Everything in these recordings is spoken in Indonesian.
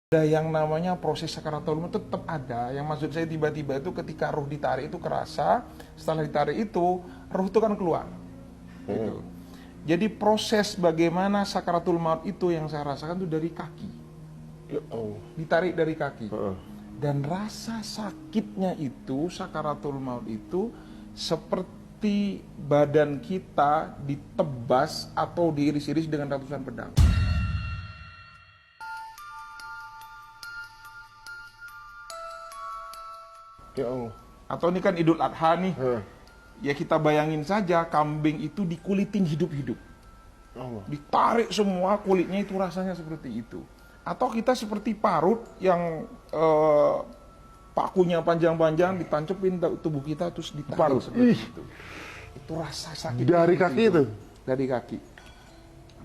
Ada yang namanya proses sakaratul maut tetap ada. Yang maksud saya tiba-tiba itu ketika ruh ditarik itu kerasa, setelah ditarik itu ruh itu kan keluar. Gitu. Jadi proses bagaimana sakaratul maut itu yang saya rasakan itu dari kaki. Ditarik dari kaki. Dan rasa sakitnya itu, sakaratul maut itu seperti badan kita ditebas atau diiris-iris dengan ratusan pedang. Ya Allah. Atau ini kan Idul Adha nih. Ya kita bayangin saja kambing itu dikulitin hidup-hidup. Allah. Ditarik semua kulitnya itu rasanya seperti itu. Atau kita seperti parut yang pakunya panjang-panjang ditancepin tubuh kita terus ditarik seperti itu. Itu rasa sakit. Dari kaki itu? Dari kaki.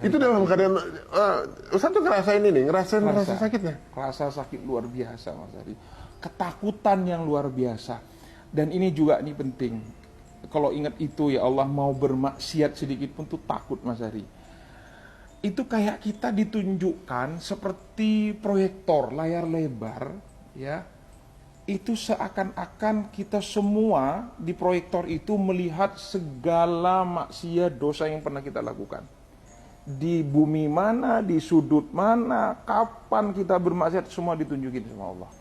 Itu dalam keadaan Ustaz tuh ngerasain ini, ngerasain rasa sakitnya. Rasa sakit luar biasa Mas Ari. Ketakutan yang luar biasa. Dan ini juga nih penting. Kalau ingat itu ya Allah, mau bermaksiat sedikit pun tuh takut Mas Ari. Itu kayak kita ditunjukkan seperti proyektor layar lebar ya. Itu seakan-akan kita semua di proyektor itu melihat segala maksiat dosa yang pernah kita lakukan. Di bumi mana, di sudut mana, kapan kita bermaksiat, semua ditunjukin sama Allah.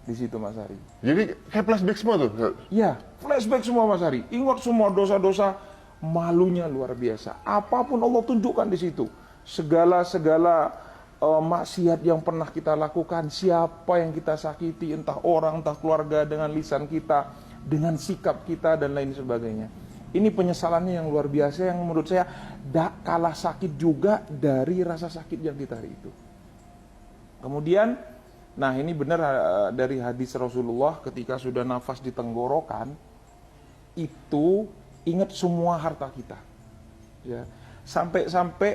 Di situ Mas Ari. Jadi kayak flashback semua tuh? Ya, flashback semua Mas Ari. Ingat semua dosa-dosa, malunya luar biasa. Apapun Allah tunjukkan di situ. Segala maksiat yang pernah kita lakukan, siapa yang kita sakiti, entah orang, entah keluarga, dengan lisan kita, dengan sikap kita, dan lain sebagainya. Ini penyesalannya yang luar biasa, yang menurut saya tak kalah sakit juga dari rasa sakit yang kita hari itu. Kemudian, nah ini benar dari hadis Rasulullah ketika sudah nafas di tenggorokan, itu ingat semua harta kita. Ya. Sampai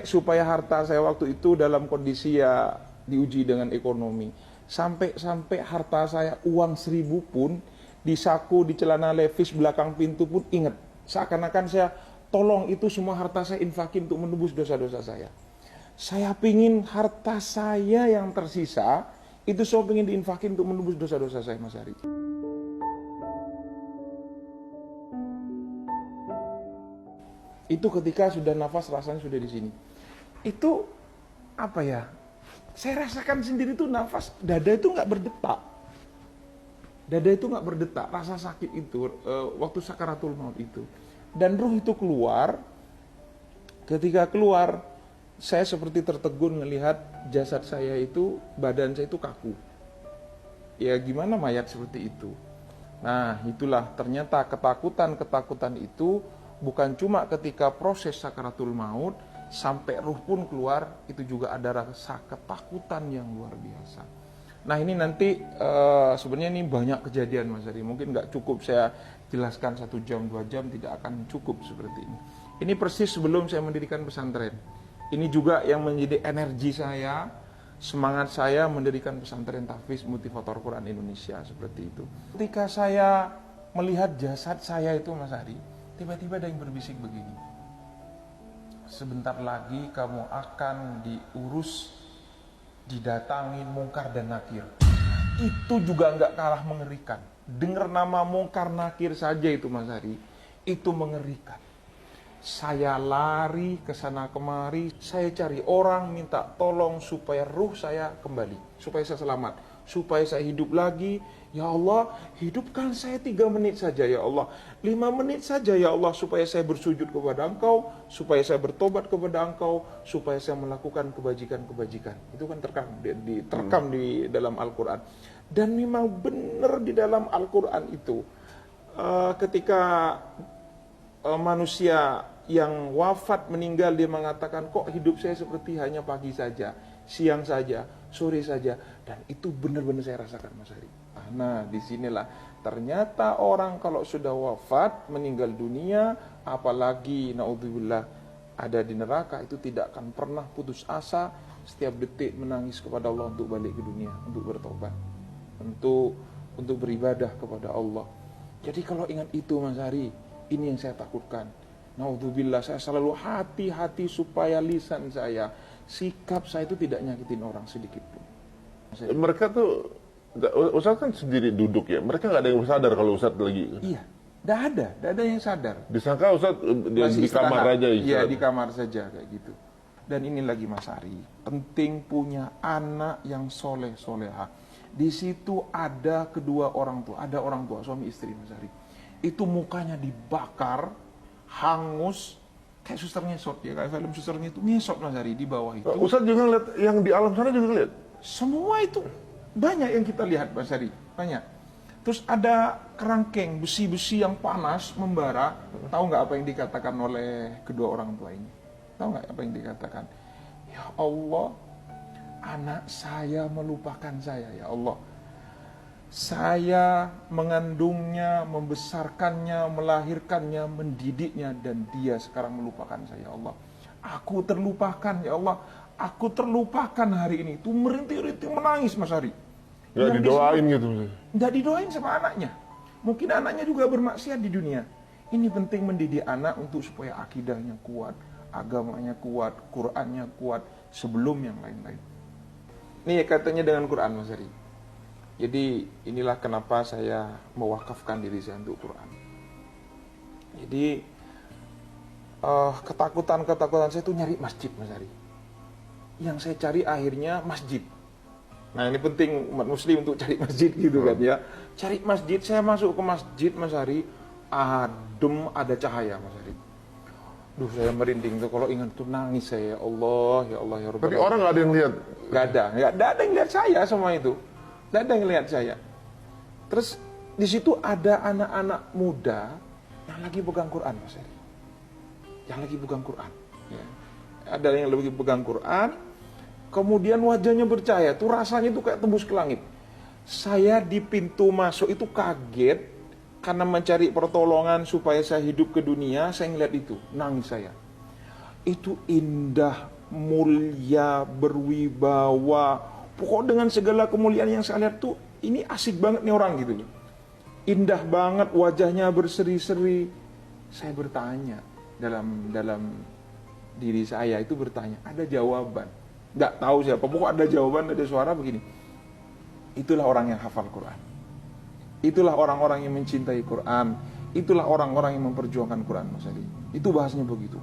supaya harta saya waktu itu dalam kondisi ya diuji dengan ekonomi. Sampai harta saya uang 1.000 pun di saku, di celana levis belakang pintu pun ingat. Seakan-akan saya tolong itu semua harta saya infakin untuk menebus dosa-dosa saya. Saya pingin harta saya yang tersisa itu saya pingin diinfakin untuk menebus dosa-dosa saya Mas Ari. Itu ketika sudah nafas rasanya sudah di sini. Itu apa ya? Saya rasakan sendiri tuh nafas dada itu nggak berdetak. Dada itu nggak berdetak, rasa sakit itu waktu sakaratul maut itu. Dan ruh itu keluar. Ketika keluar, saya seperti tertegun melihat jasad saya itu, badan saya itu kaku. Ya gimana mayat seperti itu? Nah itulah ternyata ketakutan itu bukan cuma ketika proses sakaratul maut, sampai ruh pun keluar, itu juga ada rasa ketakutan yang luar biasa. Nah ini nanti sebenarnya ini banyak kejadian Mas Ari. Mungkin nggak cukup saya jelaskan 1 jam 2 jam, tidak akan cukup seperti ini. Ini persis sebelum saya mendirikan pesantren. Ini juga yang menjadi energi saya, semangat saya mendirikan pesantren tahfiz Multifotor Quran Indonesia seperti itu. Ketika saya melihat jasad saya itu Mas Ari, tiba-tiba ada yang berbisik begini. Sebentar lagi kamu akan diurus, didatangin mungkar dan nakir. Itu juga nggak kalah mengerikan. Dengar nama mungkar nakir saja itu Mas Ari, itu mengerikan. Saya lari ke sana kemari, saya cari orang minta tolong supaya ruh saya kembali, supaya saya selamat, supaya saya hidup lagi. Ya Allah, hidupkan saya 3 menit saja ya Allah, 5 menit saja ya Allah, supaya saya bersujud kepada Engkau, supaya saya bertobat kepada Engkau, supaya saya melakukan kebajikan-kebajikan. Itu kan terkam di dalam Al-Quran. Dan memang benar di dalam Al-Quran itu, ketika manusia yang wafat meninggal, dia mengatakan kok hidup saya seperti hanya pagi saja, siang saja, sore saja. Dan itu benar-benar saya rasakan Mas Ari. Nah disinilah ternyata orang kalau sudah wafat meninggal dunia, apalagi naudzubillah ada di neraka, itu tidak akan pernah putus asa, setiap detik menangis kepada Allah untuk balik ke dunia, untuk bertobat, untuk beribadah kepada Allah. Jadi kalau ingat itu Mas Ari, ini yang saya takutkan. Naudzubillah, saya selalu hati-hati supaya lisan saya, sikap saya itu tidak nyakitin orang sedikit pun. Mereka tuh, Ustadz kan sendiri duduk ya. Mereka nggak ada yang sadar kalau Ustadz lagi. Iya, nggak ada yang sadar. Disangka Ustadz di kamar istirahat. aja. Iya, di kamar saja kayak gitu. Dan ini lagi Mas Ari, penting punya anak yang soleh-soleha. Di situ ada kedua orang tua, ada orang tua, suami istri Mas Ari. Itu mukanya dibakar, hangus, kayak suster ngesot ya, kayak film susternya itu ngesot Mas Ari di bawah itu. Ustadz juga lihat yang di alam sana juga lihat. Semua itu banyak yang kita lihat Mas Ari, banyak. Terus ada kerangkeng, besi-besi yang panas membara. Tahu nggak apa yang dikatakan oleh kedua orang tua ini? Tahu nggak apa yang dikatakan? Ya Allah, anak saya melupakan saya, ya Allah. Saya mengandungnya, membesarkannya, melahirkannya, mendidiknya, dan dia sekarang melupakan saya, ya Allah. Aku terlupakan, ya Allah. Aku terlupakan hari ini. Itu merintih-rintih menangis Mas Ari. Nggak didoain gitu. Nggak didoain sama anaknya. Mungkin anaknya juga bermaksiat di dunia. Ini penting mendidik anak untuk supaya akidahnya kuat, agamanya kuat, Qur'annya kuat sebelum yang lain-lain. Ini katanya dengan Qur'an Mas Ari. Jadi inilah kenapa saya mewakafkan diri saya untuk Qur'an. Jadi ketakutan saya itu nyari masjid Mas Ari. Yang saya cari akhirnya masjid. Nah ini penting umat muslim untuk cari masjid gitu kan ya. Cari masjid, saya masuk ke masjid Mas Ari, adem, ada cahaya Mas Ari. Duh saya merinding tuh kalau ingat tuh nangis saya, ya Allah ya Rabbal. Tapi orang nggak ada yang lihat. Nggak ada yang lihat saya semua itu. Nggak ada yang lihat saya. Terus di situ ada anak-anak muda yang lagi pegang Quran Mas Ari. Yang lagi pegang Quran. Ya. Ada yang lagi pegang Quran. Kemudian wajahnya bercahaya, tuh rasanya tuh kayak tembus ke langit. Saya di pintu masuk itu kaget karena mencari pertolongan supaya saya hidup ke dunia. Saya ngeliat itu, nangis saya. Itu indah, mulia, berwibawa. Pokok dengan segala kemuliaan yang saya lihat tuh, ini asik banget nih orang gitu loh. Indah banget, wajahnya berseri-seri. Saya bertanya dalam diri saya itu bertanya, ada jawaban. Nggak tahu siapa, pokok ada jawaban, ada suara begini. Itulah orang yang hafal Quran. Itulah orang-orang yang mencintai Quran. Itulah orang-orang yang memperjuangkan Quran Mas Ali. Itu bahasanya begitu.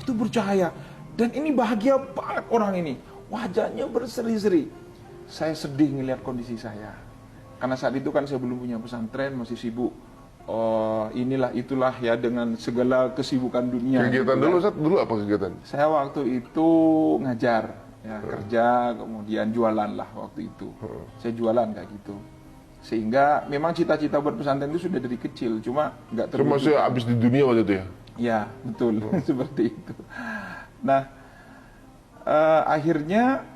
Itu bercahaya. Dan ini bahagia banget orang ini. Wajahnya berseri-seri. Saya sedih ngelihat kondisi saya. Karena saat itu kan saya belum punya pesantren, masih sibuk. Inilah itulah ya dengan segala kesibukan dunia. Kegiatan dulu, Ustadz, dulu apa kegiatan? Saya waktu itu ngajar. Ya, kerja, kemudian jualan lah waktu itu. Saya jualan kayak gitu. Sehingga memang cita-cita buat pesantren itu sudah dari kecil, cuma nggak terwujud. Cuma saya habis di dunia waktu itu ya? Ya, betul. Seperti itu. Nah, akhirnya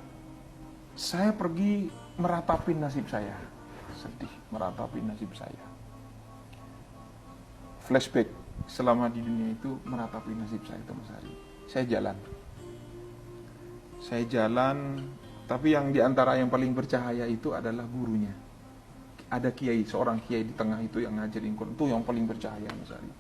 saya pergi meratapi nasib saya. Sedih, meratapi nasib saya. Flashback, selama di dunia itu meratapi nasib saya itu Mas Ari. Saya jalan, tapi yang diantara yang paling bercahaya itu adalah gurunya. Ada kiai, seorang kiai di tengah itu yang ngajarin Quran, itu yang paling bercahaya Mas Ari.